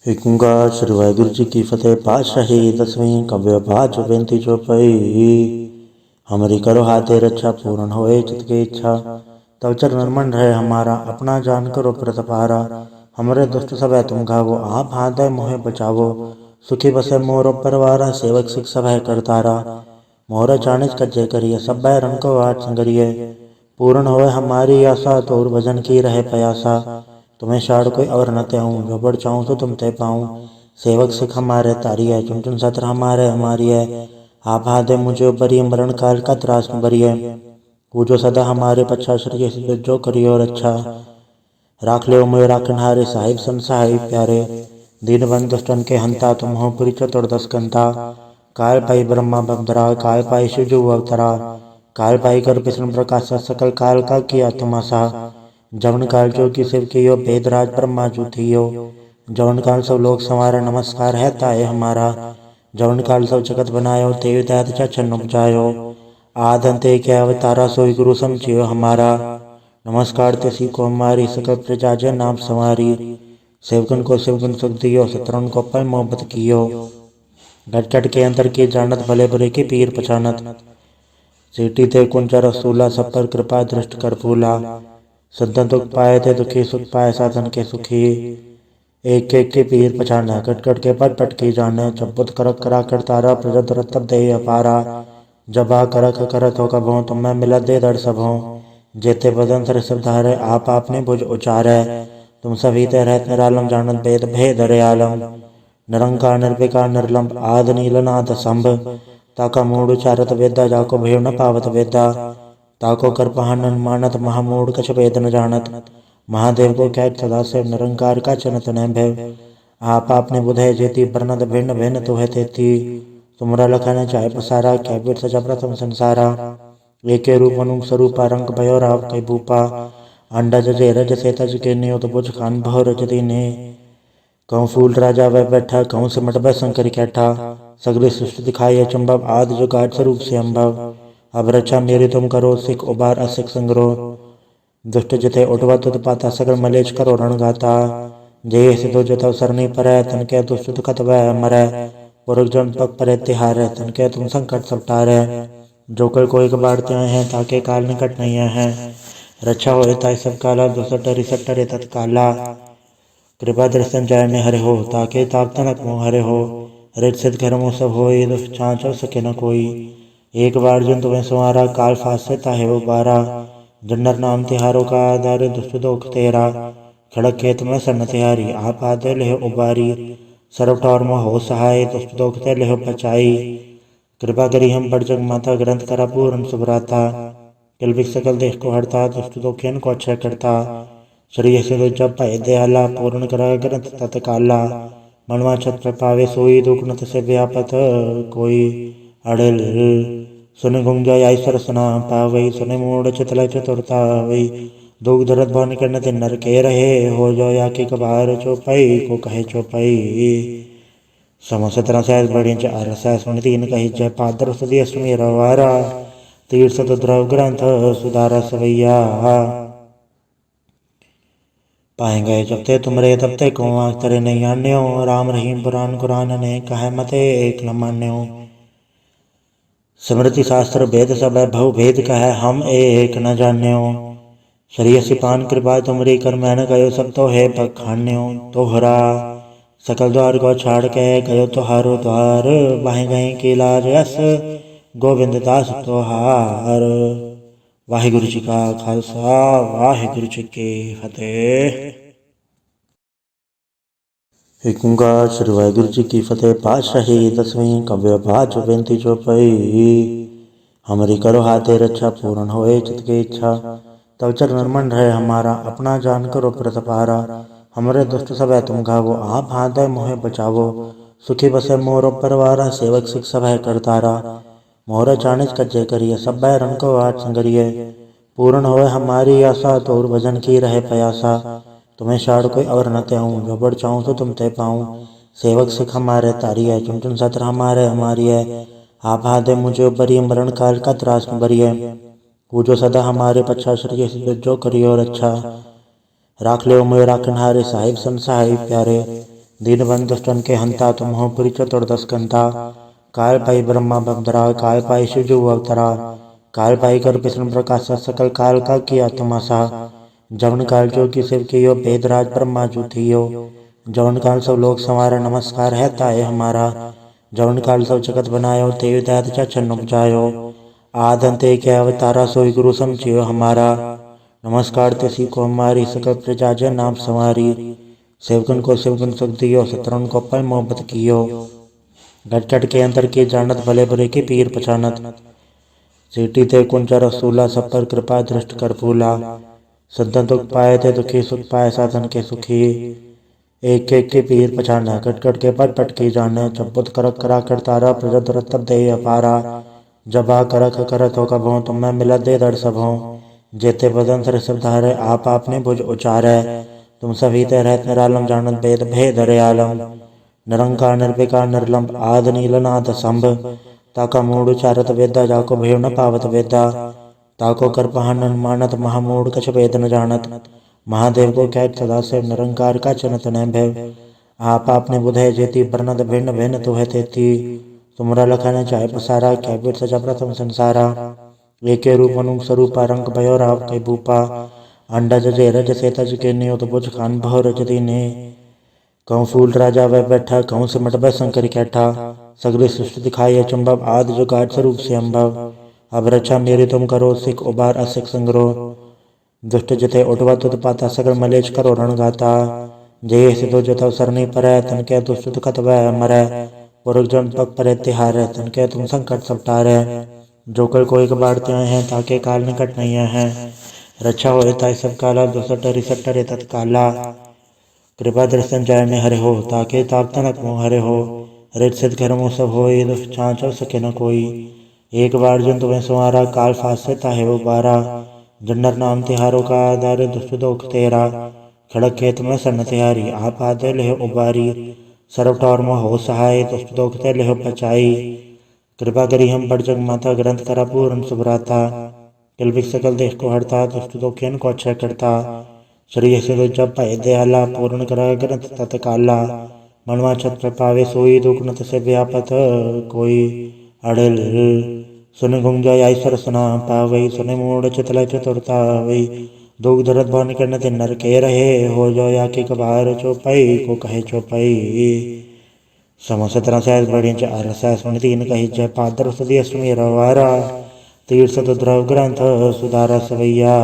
एक ओंकार श्री वाहिगुरु जी की फतेह। पातशाही दसवीं कव्य बाज बेनती चौपाई। हमारी करो हाथे रक्षा पूर्ण होए चित की इच्छा। तव चरण मन रहे हमारा अपना जान करो प्रतपारा। हमरे दुष्ट सब है तुम घावो आप हाथ मोहे बचावो। सुखी बसे मोरो परवारा सेवक सिख सब है करतारा। मोहर चाणिज कज्जे करिए सब बैरन को आठ संगरिए। पूर्ण होए हमारी आशा तोर भजन की रहे प्रयासा। तुम्हें शाड़ कोई और न त्याऊँ जो बढ़ चाहूँ तो तुम ते पाऊँ। सेवक सिख हमारे तारी है चुन चुन सत्र हमारे हमारी है। आप हाथे मुझे बरी मरण काल का त्रास न बरी है। पूजो सदा हमारे पच्छा श्री जो करियो रक्षा। राख ले मोय राखन हारे साहिब सन साहिब प्यारे। दीन बंद दुष्टन के हंता तुम हो पुरी चतुर्दश कंता। काल पाई ब्रह्मा बंदरा काल पाई शिव अवतरा। काल पाई कर विष्णु प्रकाश सकल काल का किया तुमासा। जवन काल जो की शिव की यो भेदराज ब्रह्मा जू थियो। जवन काल सब लोग संवारा नमस्कार है ताए हमारा। जवन काल सब जगत बनायो तेव दैत चन उपजायो। आद अंत एक अवतारा सोई गुरु समझियो हमारा। नमस्कार तिसी को हमारी सकल प्रजा जय नाम संवारी। सेवकन को शिवगुण सुख दियो शत्रुन को पर मोहब्बत कियो। घट घट के अंतर की जानत भले बुरे की पीर पहचानत। सीटी ते कुंज रसूला सब पर कृपा दृष्ट कर फूला। संतन दुख पाए थे दुखी सुख पाए साधन के सुखी। एक एक के पीर पछाना कट कट के पट पट की जाने। चबुत करक करा कर तारा प्रजत रतब दे अपारा। जब आ करक करत हो कभों तुम मैं मिलत दे दर सबों। जेते बदन सर सब धारे आप आपने भुज उचारे। तुम सभी ते रहत निरालम जानत भेद भेद आलम। निरंकार निर्विकार निर्लंब आद नील नाद संभ। ताका मूड उचारत वेदा जाको भेव न पावत वेदा। ताको कर पहानन मानत महामूढ़ कछ वेद न जानत। महादेव को कैट सदा से निरंकार का चनत न भय। आप आपने बुधय जेती बरनत भिन्न भिन्न तुहे तेती। तुमरा लखन चाहे पसारा क्या बीर सजा प्रथम संसारा। एके रूप अनुप स्वरूपा रंग भयो राव कई भूपा। अंडा जजे रज से तज के नियो तो बुझ खान भव रज दीने। कहूँ फूल राजा वह बैठा कहूँ सिमट वह शंकर कैठा। सगली सृष्टि दिखाई चुंबव आदि जुगाड़ स्वरूप से अम्भव। अब रक्षा मेरी तुम करो सिख उबार असिख संग्रह। दुष्ट जिते उठवा तुत पाता सगर मलेच करो रण गाता। जय सिद्धो जतव सरनी परै तन के दुष्ट दुखत वह मरै। पुरख जन पग परे तिहारै तन के तुम संकट सब टारै। जो कर कोई बाढ़ते हैं ताके काल निकट नहीं है। रक्षा हो ताई सब काला दुसट रिसट रे तत्काला। कृपा दर्शन जय हरे हो ताके ताप तनक मोह हरे हो। रित सिद्ध घर मुँह सब होई दुष्ट छाँच सके न कोई। एक बार जन तुम्हें संवारा काल फासे ताहे वो बारा। जन्नर नाम तिहारों का आधार दुष्ट दोख तेरा। खड़क खेत में सन तिहारी आप आते लेह उबारी। सर्व ठौर में हो सहाय दुष्ट दोख ते लेह बचाई। कृपा करी हम बड़ जग माता ग्रंथ करा पूर्ण सुभराता। किलबिक सकल देश को हरता दुष्ट दोखियन को अक्षय करता। श्री सिंधु जब भय दयाला पूर्ण करा ग्रंथ तत्काला। मनवा छत्र पावे सोई दुख नत से व्यापत कोई। अड़ल सुन गुंजा ऐश्वर सुना पावई सुन मूड चितल चतुरता वही। दुख दर्द भवन करने ते नर के रहे हो जो या के कबार चौपाई को कहे चौपाई। समसतरा सहस बड़ी चार सहस मन तीन कही जय पादर सदी अश्मी रवारा। तीर्थ द्रव ग्रंथ सुधारा सवैया। पाए गए जब ते तुमरे तब ते को आँख तरे नहीं आन्यो। राम रहीम पुराण कुरान ने कहे मते एक न मान्यो। स्मृति शास्त्र भेद सब भव भेद कहे हम एक न जान्यो। श्री सिपान कृपा तुमरी कर मैंने गयो सब तो है बखान्यो। तोहरा सकल द्वार को छाड़ के गयो तोहारो द्वार। बाहें गए की लाज यस गोविंद दास तोहार। वाहिगुरु जी का खालसा वाहिगुरु जी की फतेह। एक ओंकार श्री वाहिगुरु जी की फतेह। पातशाही दसवीं कव्य बाज बेनती चौपाई। हमारी करो हाथे रक्षा पूर्ण होए चित की इच्छा। तव चरण मन रहे हमारा अपना जान करो प्रतपारा। हमरे दुष्ट सब है तुम घावो आप हाथ मोहे बचावो। सुखी बसे मोरो परवारा सेवक सिख सब है करतारा। मोहर चाणिज कज्जे करिए सब बैरन को आठ संगरिए। पूर्ण होए हमारी आशा तोर भजन की रहे प्रयासा। तुम्हें शाड़ कोई और न त्याऊँ जो बढ़ चाहूँ तो तुम ते पाऊँ। सेवक सिख हमारे तारी है चुन चुन सत्र हमारे हमारी है। आप हाथे मुझे बरी मरण काल का त्रास न बरी है। पूजो सदा हमारे पच्छा श्री जो करियो रक्षा। राख ले मोय राखन हारे साहिब सन साहिब प्यारे। दीनबंधु दुष्टन के हंता तुम हो पुरी चतुर्दश कंता। काल पाई ब्रह्मा बमधरा काल पाई शिवजू अवतरा। काल पाई कर विष्णु प्रकाश सकल काल का किया तमाशा। जवन काल जो की शिव की यो भेदराज ब्रह्मा जू थियो। जवन काल सब लोग संवारा नमस्कार है ताए हमारा। जवन काल सब जगत बनायो तेव दैत चन उपजायो। आदंते के अवतारा सोई गुरु समझियो हमारा। नमस्कार तेसी को हमारी सकल प्रजा जय नाम संवारी। सेवकन को सेवकन सुख दियो शत्रुन को पल मोहब्बत कियो। घट घट के अंतर की जानत भले बुरे की पीर पहचानत। सीटी ते कुंजा रसूला सब पर कृपा दृष्ट कर फूला। संतन दुख पाए थे दुखी सुख पाए साधन के सुखी। एक एक के पीर पछाना कट कट के पट पट की जाने। चबुत करक करा कर तारा प्रजत रतब दे अपारा। जब आ करक करत हो कभों तुम मैं मिलत दे दर सबों। जेते बदन सर सब धारे आप आपने भुज उचारे। तुम सभी ते रहत निरालम जानत भेद भेद रे आलम। निरंकार निर्विकार निर्लंब आद नील नाथ संभ। ताका मूड उचारत वेदा जाको भेव न पावत वेदा। ताको कर पहानन मानत महामूड कछ वेद न जानत। महादेव को कैट सदा से निरंकार का चनत न भय। आप आपने बुधय जेती वर्णत भिन्न भिन्न तुह तेती। तुमरा लखन चाहे पसारा क्या बीर सजा प्रथम संसारा। एक रूप अनुप स्वरूपा रंग भयो राव कई भूपा। अंडा जजे रज से तज के नियुत बुझ खान भव रज दीने। कहूँ फूल राजा वह बैठा कहूँ सिमट वह शंकर कैठा। सगली सृष्टि दिखाई चुंबव आदि जुगाड़ स्वरूप से अम्भव। अब रक्षा मेरी तुम करो सिख उबार असिख संग्रो। दुष्ट जिते उठवा तुत पाता सगल मलेच करो रण गाता। जय सिद्धो जतव सरनी परै तन के दुष्ट दुखत वह मरै। पुरख जन पग परे तिहारै तन के तुम संकट सब टारै। जो कल कोई कबाड़ते हैं ताके काल निकट नहीं है। रक्षा हो ताई सब काला दुसट रिसट रे तत्काला। कृपा दर्शन जय में हरे हो ताके ताप तनक मोह हरे हो। रित सिद्ध घर मुँह सब हो दुष्ट छाँच सके न कोई। एक बार जन तुम्हें संवारा काल फास से ताहे वो बारा। जन्नर नाम तिहारों का आधार दुष्ट दोख तेरा। खड़क खेत में सन तिहारी आप आदे लेह उबारी। सर्व ठौर में हो सहाय दुष्ट दोख ते लेह बचाई। कृपा करी हम बड़ जग माता ग्रंथ करा पूर्ण सुभराता। किलबिक सकल देश को हरता दुष्ट दोखियन को अक्षय करता। श्री से जब भय दयाला पूर्ण करा ग्रंथ तत्काला। मनवा छत्र पावे सोई दुख नत से व्यापत कोई। अड़ल सुन गुंजा ऐश्वर सुना पावई सुन मूड चितल चतुरता वही। दुख दरद भवन करने ते नर के रहे हो जो या के कबार चौपाई को कहे चौपाई। समस्त तरह से बड़ी चार सुन तीन कही जय पादर सदी अष्टमी रवारा। तीर्थ द्रव ग्रंथ सुधारा सवैया।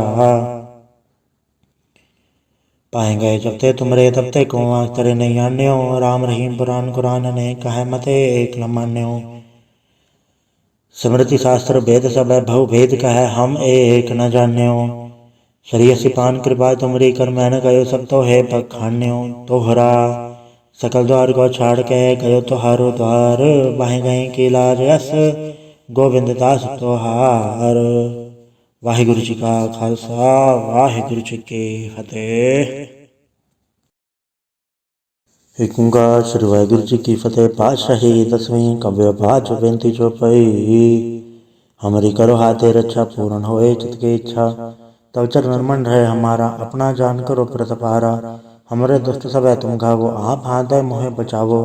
पाएंगे जब ते तुमरे तब ते को तेरे नहीं आन्यो। राम रहीम पुराण कुरान ने कहे मते एक न मान्यो। स्मृति शास्त्र भेद सब भव भेद कहे हम एक न जान्यो। श्री सिपान कृपा तुमरी कर मैंने गयो सब तो है बखान्यो। तोहरा सकल द्वार को छाड़ के गयो तोहारो द्वार। बाहें गए की लाज यस गोविंद दास तोहार। वाहिगुरु जी का खालसा वाहिगुरु जी की फतेह। एक ओंकार श्री वाहिगुरु जी की फतेह। पातशाही दसवीं कव्य बाज बेनती चौपाई। हमारी करो हाथे रक्षा पूर्ण होए चित की इच्छा। तब चरण मन रहे हमारा अपना जान करो प्रतपारा। हमारे दुष्ट सब है तुम घावो आप हाथ मोहे बचावो।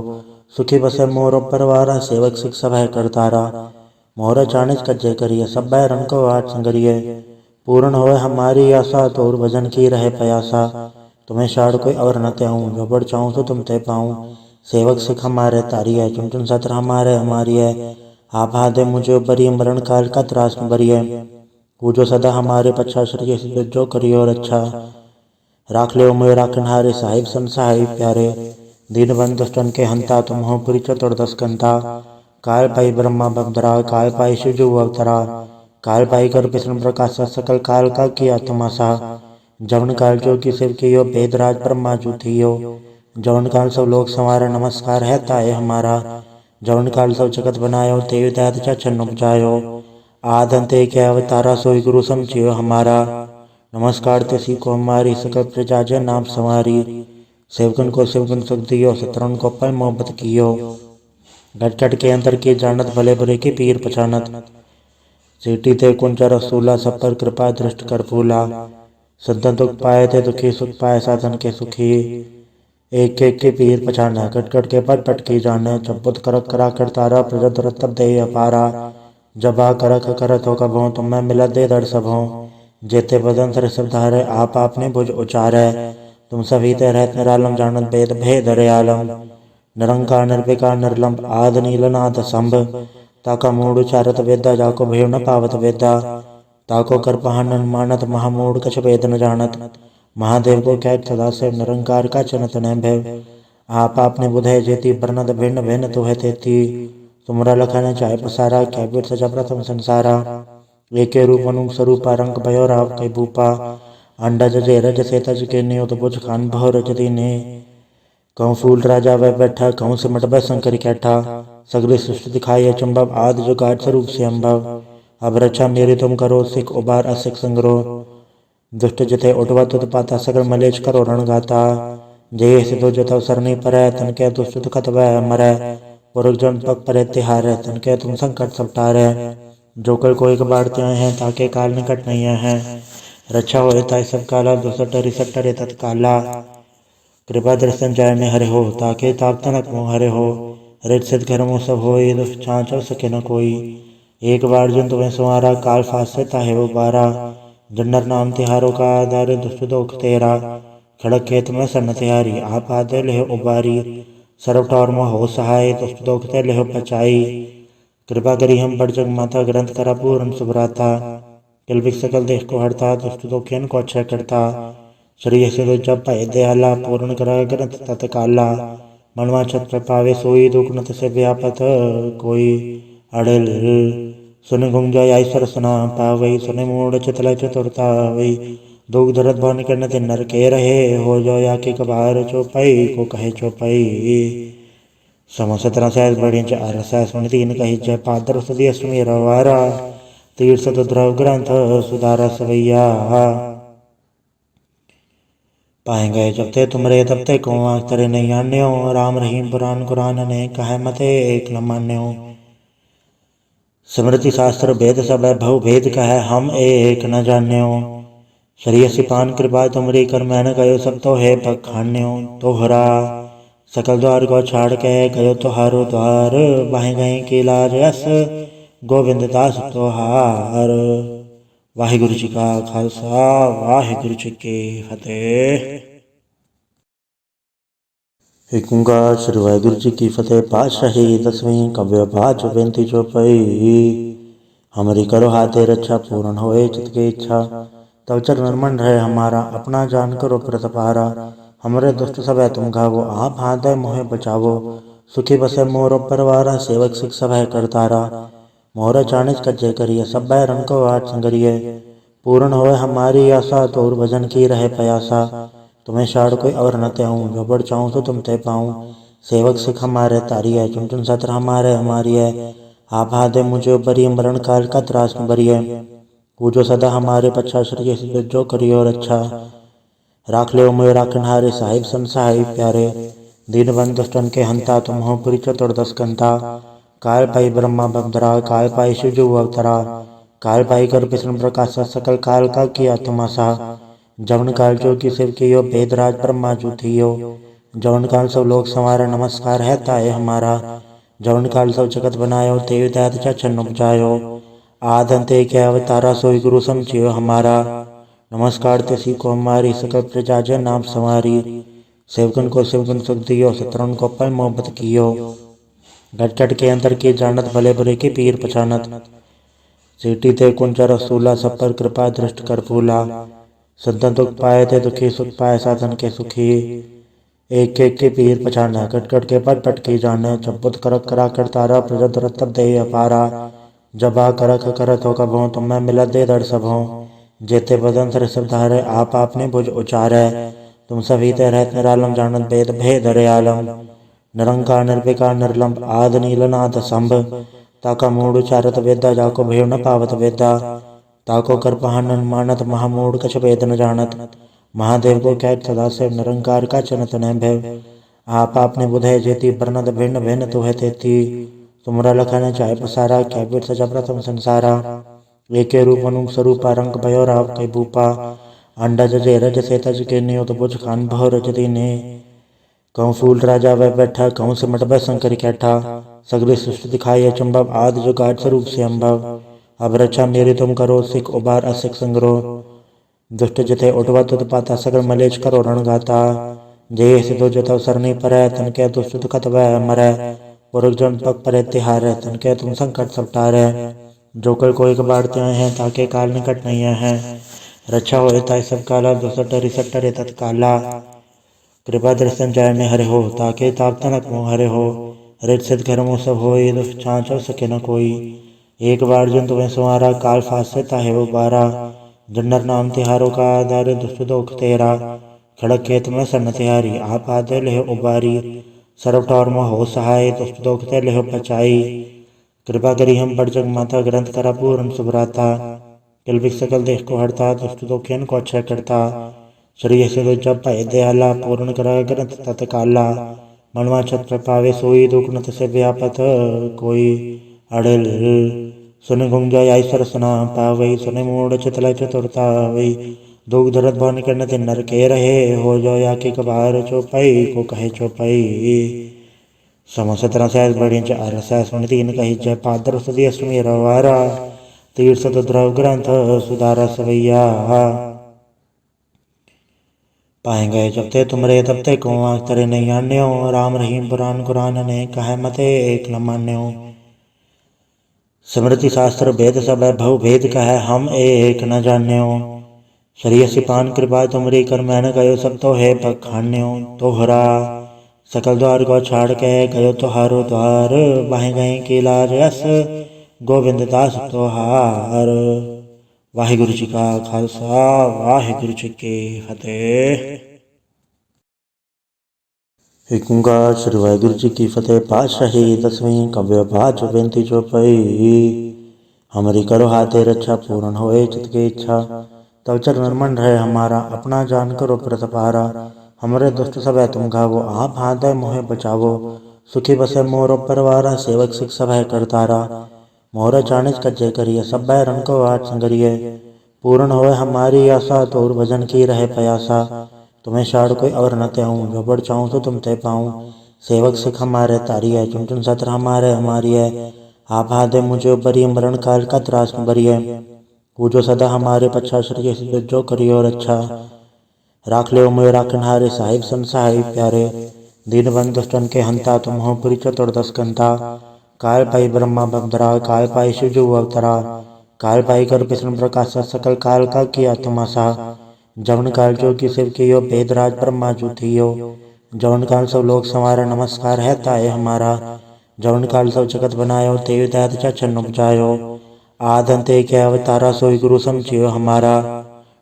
सुखी बसे मोर परवारा सेवक सिख सब है करतारा। मोर चाणिज कज्जे करिए सब रन को आठ संगरिए। पूर्ण होए हमारी आशा तोर भजन की रहे प्रयासा। तुम्हें शाड़ कोई और न त्याऊँ जो बढ़ चाहूँ तो तुम ते पाऊँ। सेवक सिख हमारे तारी है चुन चुन सत्र हमारे हमारी है। आप हाथ मुझे बरी मरण काल का त्रास में बरी है। पूजो सदा हमारे पच्छा श्री जो करियो रक्षा। राख ले मुझे राखनहारे साहिब सन साहिब प्यारे। दीनबंधु दुष्टन के हंता तुम हो पुरी चतुर्दश कंता। काल पाई ब्रह्मा बमधरा काल पाई शिवजू अवतरा। काल पाई कर विष्णु प्रकाश सकल काल का किया तमाशा। जवन काल जो की शिव की यो भेदराज ब्रह्मा जू थियो। जवन काल सब लोग संवारा नमस्कार है ताए हमारा। जवन काल सब जगत बनायो तेव दैत चन उपजायो। आदंते के अवतारा सोई गुरु समझियो हमारा। नमस्कार तेसी को हमारी सकल प्रजा जय नाम संवारी। सेवकन को सेवकन सुख दियो शत्रुन को पल मोहब्बत कियो। घट घट के अंतर की जानत भले बुरे की पीर पहचानत। सीटी ते कुंजा रसूला सब पर कृपा दृष्ट कर फूला। संतन दुख पाए थे दुखी सुख पाए साधन के सुखी। एक एक के पीर पछाना कट कट के पट पट की जाने चपुत करक करा कर तारा प्रजत रतब दे अपारा जबा करक करत हो कभों तुम मैं मिला दे दर सबों जेते बदन सर सब धारे आप आपने भुज उचारे तुम सभी ते रहत निरालम जानत भेद भेद रे आलम निरंकार निर्विकार निर्लंब आद नीलनाथ संभ ताका मूड उचारत वेदा जाको भेव न पावत वेदा ताको कर पहानन मानत महामूड कछ वेद न जानत महादेव को कैट सदा से निरंकार का चनत न भय आप आपने बुधय जेती बरनत भिन्न भिन्न तुह तेती तुमरा लखन चाहे पसारा क्या बीर सजा प्रथम संसारा एके रूप अनुप स्वरूपा रंग भयो राव कई भूपा अंडा जजे रज से तज के नियो तो बुझ खान भव रज दीने कहूँ फूल राजा वह बैठा कहूँ सिमट बै शंकर कैठा सगली सृष्टि दिखाई चुंबव आदि जो गाठ स्वरूप से अम्भव अब रक्षा मेरी तुम करो सिख उबार असिख संग्रो दुष्ट जिथे उठवा तुत पाता सगल मलेच करो रण गाता जय सिद्धो जतव सरनी पर तन के दुष्ट दुखत वह मरै पुरख जन पग पर तिहार तन के तुम संकट सब टारे जो कल कोई कबाड़ते हैं ताके काल निकट नहीं है रक्षा हो ताय सब काला दुसठ डरी सट्टरे तत्काला कृपा दर्शन जाय में हरे हो ताके ताप तनक मोह हरे हो रित सिद्ध घर मुँह सब हो दुष्ट छाँच सके न कोई एक बार जन तुम्हें सुहारा काल फास से ताहे वो बारा जन्नर नाम तिहारों का आधार दुष्ट दोख तेरा खड़क खेत में सन तिहारी आप आदे लेह उबारी सर्व टौर में हो सहाय दुष्ट दोख ते लेह पचाई कृपा करी हम बड़ जग माता ग्रंथ करा पूर्ण सुभराता किलबिक सकल देश को हरता दुष्ट दोखियन को अच्छा करता शरीर से जब भय दयाला पूर्ण करा ग्रंथ तत्काला मनवा छत्र पावे सोई दुख नत से व्यापत कोई अड़ल सुन गुंजा ईश्वर सुना पावई सुन मूड चितल चतुरता वही दुख दर्द भवन करने ते नर के रहे हो जो या के कबार चौपाई को कहे चौपाई सम 17 सहस बड़ी चार सहस तीन कही जय पादर सदी अष्टमी रवारा तीर्थ द्रव ग्रंथ सुधारा सवैया पाएंगे जब ते तुमरे तब ते को तेरे नहीं आन्यो राम रहीम पुराण कुरान ने कहे मते एक न मान्यो स्मृति शास्त्र भेद सब भव भेद कहे हम एक न जान्यो शरीय सिपान कृपा तुमरी कर मैंने कहो सब तो है बखान्यो तोहरा सकल द्वार को छाड़ के गयो तोहारो द्वार बाहे गए की लाज यस गोविंद दास तोहार वाहिगुरु जी का खालसा वाहिगुरु जी की फतेह। एक ओंकार श्री वाहिगुरु जी की फतेह। पातशाही 10वीं कव्य बाज बेनती चौपाई। हमारी करो हाथे रक्षा पूर्ण होए चित की इच्छा तब चरण मन रहे हमारा अपना जान करो प्रतपारा हमरे दुष्ट सब है तुम घावो आप हाथ मोहे बचावो सुखी बसे मोर परवारा सेवक सिख सब है करतारा मोर चाणिज कज्जे करिए सब रन को आठ संगरिए पूर्ण होए हमारी आशा तोर भजन की रहे प्रयासा तुम्हें शाड़ कोई और न त्याऊँ जो बढ़ चाहूँ तो तुम ते पाऊँ सेवक सिख हमारे तारी है चुन चुन सत्र हमारे हमारी है आप हाथ मुझे बरी मरण काल का त्रास में बरिए पूजो सदा हमारे पच्छा श्री जो करियो और अच्छा राख ले मोय राखनहारे साहिब संसाई प्यारे दीन बंद दुष्टन के हंता तुम हो पुरी चतुर्दश कंता काल पाई ब्रह्मा बमधरा काल पाई शिवजु अवतरा काल पाई कर विष्णु प्रकाश सकल काल का किया तमाशा जवन काल जो की शिव की यो भेदराज ब्रह्मा जू थियो जवन काल सब लोग संवारा नमस्कार है ताए हमारा जवन काल सब जगत बनायो तेव दैत चन उपजायो आदंते क्या अवतारा सोई गुरु समझियो हमारा नमस्कार तेसी को हमारी सकल प्रजा जन नाम संवारी सेवकन को सेवकन सुख दियो शत्रुन को पल मोहब्बत कियो घट घट के अंदर की जानत भले बुरे की पीर पछानत सीटी ते कुंचा रसूला सब पर कृपा दृष्ट कर फूला संतन दुख पाए थे दुखी सुख पाए साधन के सुखी एक एक के पीर पछाना कट कट के पट पट की जाने चपुत करक करा कर तारा प्रजत रतब दे अपारा जबा करक करत हो कभों तुम मैं मिला दे दर सबों जेते बदन सर सब धारे आप आपने भुज उचारे तुम सभी ते रहत निरालम जानत भेद भेद रे आलम निरंकार निर्विकार निर्लंब आद नीलनाथ संभ ताका मूड उचारत वेदा जाको भेव न पावत वेदा ताको कर पहानन मानत महामूड कछ वेद न जानत महादेव को कैट सदा से निरंकार का चनत न भय आप आपने बुधय जेती बरनत भिन्न भिन्न तुह तेती तुमरा लखन चाहे पसारा क्या बीर सजा प्रथम संसारा एके रूप अनुप स्वरूपा रंग भयो राव कई भूपा अंडा जजे रज से तज के नियो तो बुझ खान भव रज दीने कहूँ फूल राजा वह बैठा, कहूँ सिमट वह शंकर कैठा। सगरी सृष्टि दिखाई अचंभव, आदि जो गाठ स्वरूप से अम्भव। अब रक्षा मेरी तुम करो, सिख उबार असिख संग्रह। दुष्ट जिथे उठवा तुद पाता, सगर मलेच करो रण गाता। जय सिद्धो जतव सरनी परै, तन के दुष्ट दुखत वह मरै। पुरख जन पग परे तिहारै, तन के तुम संकट सब टारै। जो कर कोई कबाड़ते हैं, ताके काल निकट नहीं है। रक्षा हो ताय सब काला, दुसट डरी सट डरे तत्काला। कृपा दर्शन जाय में हरे हो, ताके ताप तनक मोह हरे हो। रित सिद्ध घर मुँह सब होई, दुष्ट छाँच सके न कोई। एक बार जन तुम्हें संवारा, काल फास से ताहे वो बारा। जन्नर नाम तिहारों का आधार, दुष्ट दोख तेरा। खड़क खेत में सन्न तिहारी, आप आते लेह उबारी। सर्व टौर में हो सहाय, दुष्ट दोख ते लेह पचाई। कृपा करी हम पर जग माता, ग्रंथ करा पूर्ण सुभराता। किल सकल देश को हरता, दुष्ट दोखियन को अक्षय करता। श्री से जब भय दयाला, पूर्ण करा ग्रंथ तत्काला। मनवा छत प्रपावे सोई, दुख नत से व्यापत कोई। अड़िल सुन गुंग जाय ऐश्वर सुना पावई, सुने मूड चितल चतुरता वही। दुख दरद भवन करन ते नर के रहे, हो जो या के कबार चौपाई को कहे चौपाई। सम 17 सहस बड़ी चार सहस सुन तीन कही जय, पादर सदी अष्टमी रवारा। तीर्थ द्रव ग्रंथ सुधारा सवैया। पाए गए जब ते तुमरे तब ते को आँख तरे नहीं आन्यो। राम रहीम पुराण कुरान ने कहे मते एक न मान्यो। स्मृति शास्त्र भेद सब भव भेद कहे, हम एक न जान्यो। शरीय सिपान कृपा तुमरी, कर मैंने गयो सब तो है बखान्यो। तोहरा सकल द्वार को छाड़ के, गयो तोहारो द्वार। बाहे गए की लाज यस, गोविंद दास तोहार। वाहिगुरु जी का खालसा, वाहिगुरु जी की फतेह। एक ओंकार श्री वाहिगुरु जी की फतेह। पातशाही दसवीं कव्य बाच बेनती जो पई। हमारी करो हाथे रक्षा, पूर्ण होए चित की इच्छा। तब चरण मन रहे हमारा, अपना जान करो प्रतपारा। हमरे दुष्ट सब है तुम घावो, आप हाथ मोहे बचावो। सुखी बसे मोर परवारा, सेवक सिख सब है करतारा। मोहर चाणिज कज्जे करिए, सब रन को आठ संगरिए। पूर्ण होए हमारी आशा, तोर भजन की रहे प्रयासा। तुम्हें शाड़ कोई और न त्याऊँ, जो बढ़ चाहूँ तो तुम ते पाऊँ। सेवक सिख हमारे तारी है, चुन चुन सत्र हमारे हमारी है। आप हाथ मुझे उपरी, मरण काल का त्रास न बरिए। पूजो सदा हमारे पच्छा, श्री जो करियो रक्षा। राख ले मोय राखनहारे, साहिब सन साहिब प्यारे। दीन बंधु दुष्टन के हंता, तुम हो पुरी चतुर्दश कंता। काल पाई ब्रह्मा बंदरा, काल पाई शिव जो अवतरा। काल पाई कर विष्णु प्रकाश, सकल काल का किया तमाशा। जवन काल जो की शिव की यो, भेदराज ब्रह्मा जो थियो। जवन काल सब लोग संवारा, नमस्कार है ताए हमारा। जवन काल सब जगत बनायो, तेव दैत चन उपजायो। आद अंत एक अवतारा, सोई गुरु समझियो हमारा।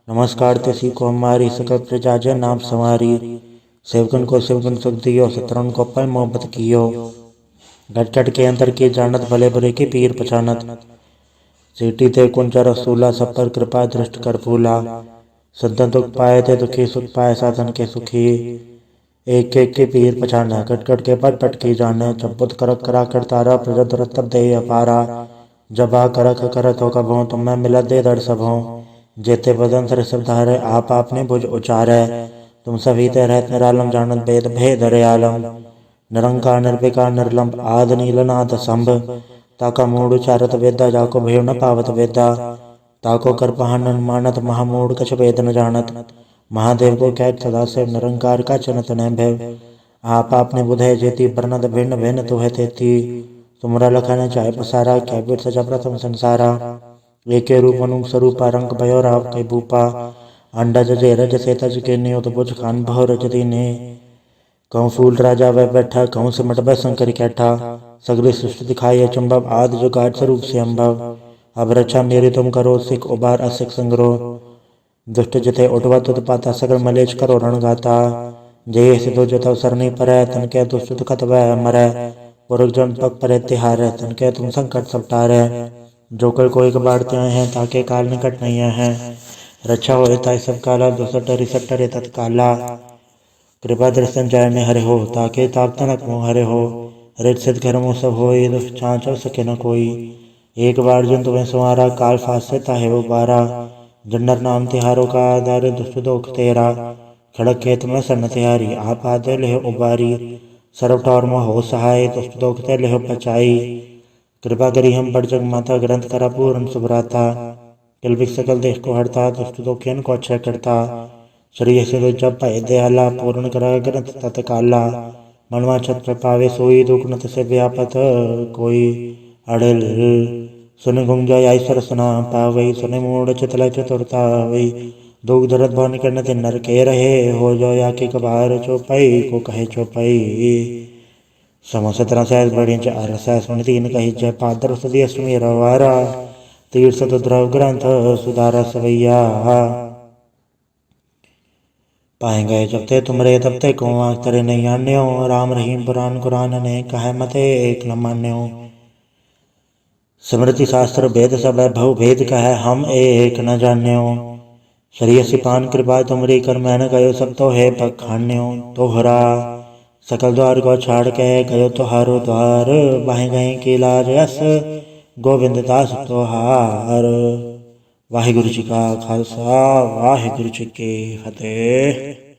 नमस्कार तिसी को हमारी, सकल प्रजा जय नाम संवारी। सेवकन को सेवकन सुख दियो, शत्रुन को पल मोहब्बत कियो। घट घट के अंतर की जानत, भले बुरे की पीर पछानत। सीटी ते कुंचा रसूला, सब पर कृपा दृष्ट कर फूला। संतन दुख पाए थे दुखी, सुख पाए साधन के सुखी। एक एक के पीर पछाना, कट कट के पट पट की जाने। जब बुद्ध करक करा कर तारा, प्रजा दुरत तब दे अपारा। जब आ करक करत हो कभों, तुम मैं मिला दे दर सबों। जेते बदन सर सब धारे, आप आपने भुज उचारे। तुम सभी ते रहत निरालम, जानत भेद भेद आलम। निरंकार निर्विकार निर्लंब, आद नील नाद संभ। ताका मूड उचारत वेदा, जाको भेव न पावत वेदा। ताको कर पहानन मानत, महामूढ़ कछ वेद न जानत। महादेव को कैत सदा से, निरंकार का चनत न भय। आप आपने बुधे जेती, बरनत भिन्न भिन्न तुहे तेती। तुमरा लखन चाहे पसारा, क्या बीर सजा प्रथम संसारा। एके रूप अनुप स्वरूपा, रंग भयो राव कई भूपा। अंडा जजे रज से तज के नियो, तो बुझ खान बहु रज दीने। कहूँ फूल राजा वह बैठा, कहूँ सिमट वह शंकर कैठा। सगरी सृष्टि दिखाई अचंभव, आदि जो गाठ स्वरूप से अम्भव। अब रक्षा मेरी तुम करो, सिख उबार असिख संग्रह। दुष्ट जिथे उठवा तुद पाता, सगर मलेच करो रण गाता। जय सिद्धो जतव सरनी परै, तन के दुष्ट दुखत वह मरै। पुरख जन पग परे तिहारै, तन के तुम संकट सब टारै। जो कर कोई कबाड़ते हैं, ताके काल निकट नहीं है। रक्षा होए ताय सब काला, दुसट डरी सट डरे तत्काला। कृपा दर्शन जाय में हरे हो, ताके ताप तनक मोह हरे हो। रित सिद्ध घर मुँह सब होई, दुष्ट छाँच सके न कोई। एक बार जन तुम्हें संवारा, काल फास से ताहे वो बारा। जन्नर नाम तिहारों का आधार, दुष्ट दोख तेरा। खड़क खेत में सन तिहारी आप आदे लेह उबारी सर्व टौर में हो सहाय तुष्ट दोखते लेह पचाई कृपा करी हम बड़ जग माता ग्रंथ करा पूर्ण सुभराता किलबिक सकल देश को हरता तुष्ट दोखियन को अच्छा करता श्री से जब भय दयाला पूर्ण करा ग्रंथ तत्काला मनवा छत पावे सोई दुख नत से व्यापत कोई अड़ल सुन गुंजा ईश्वर सुना पावई सुन मूड चितल चतुरता वही दुख दर्द भवन करने ते नर के रहे हो जो या के कबार चौपाई को कहे चौपाई सम 17 सहस बड़ी चार सहस सुन तीन कही जय पादर सदी अष्टमी रवारा तीर्थ द्रव ग्रंथ सुधारा सवैया पाए गए जब ते तुमरे तब ते को तेरे नहीं आन्यो राम रहीम पुराण कुरान ने कहे मते एक न मान्यो स्मृति शास्त्र भेद सब भव भेद कहे हम एक न जान्यो शरीय सिपान कृपा तुमरी कर मैंने गयो सब तो है पखान्यो तोहरा सकल द्वार को छाड़ के गयो तोहारो द्वार बाहें गए की लाज यस गोविंद दास तोहार। वाहिगुरु जी का खालसा वाहिगुरु जी की फतेह।